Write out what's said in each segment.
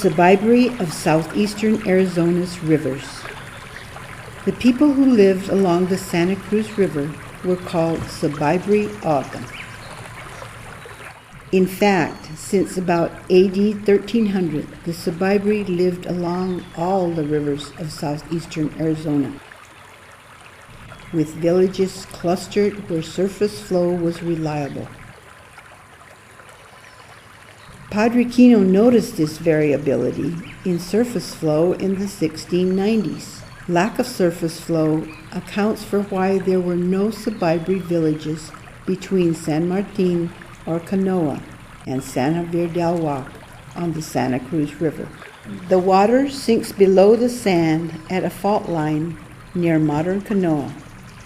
Sobaipuri of southeastern Arizona's rivers. The people who lived along the Santa Cruz River were called Akimel O'odham. In fact, since about AD 1300, the Sobaipuri lived along all the rivers of southeastern Arizona, with villages clustered where surface flow was reliable. Padre Kino noticed this variability in surface flow in the 1690s. Lack of surface flow accounts for why there were no Sobaipuri villages between San Martin or Canoa and San Javier del Huac on the Santa Cruz River. The water sinks below the sand at a fault line near modern Canoa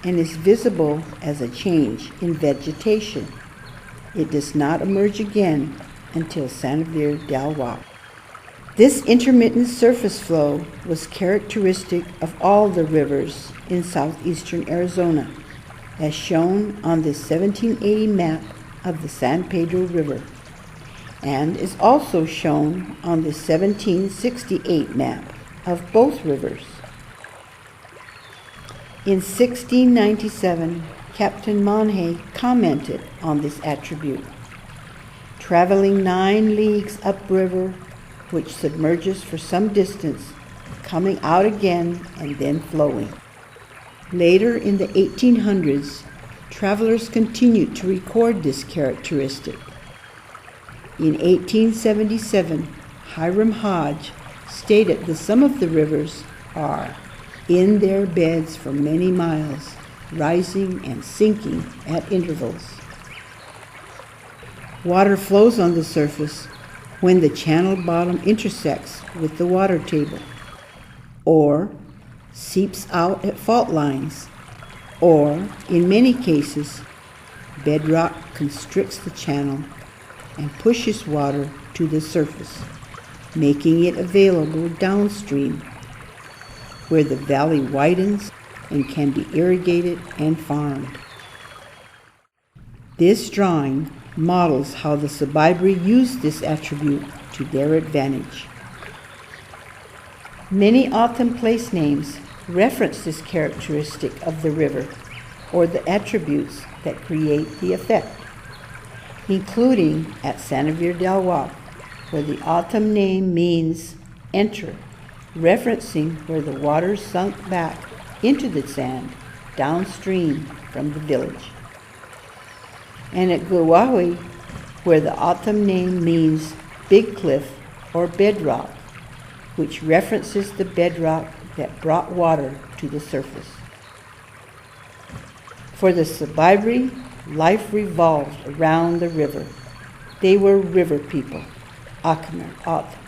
and is visible as a change in vegetation. It does not emerge again until San Javier del Huac. This intermittent surface flow was characteristic of all the rivers in southeastern Arizona, as shown on the 1780 map of the San Pedro River, and is also shown on the 1768 map of both rivers. In 1697, Captain Monhay commented on this attribute. Traveling 9 leagues upriver, which submerges for some distance, coming out again and then flowing. Later in the 1800s, travelers continued to record this characteristic. In 1877, Hiram Hodge stated that some of the rivers are in their beds for many miles, rising and sinking at intervals. Water flows on the surface when the channel bottom intersects with the water table, or seeps out at fault lines, or, in many cases, bedrock constricts the channel and pushes water to the surface, making it available downstream, where the valley widens and can be irrigated and farmed. This drawing models how the Sobaipuri used this attribute to their advantage. Many O'odham place names reference this characteristic of the river or the attributes that create the effect, including at San Javier del Huac, where the O'odham name means enter, referencing where the water sunk back into the sand downstream from the village. And at Guahui, where the O'odham name means big cliff or bedrock, which references the bedrock that brought water to the surface. For the Sobaipuri, life revolved around the river. They were river people, Akimel O'odham.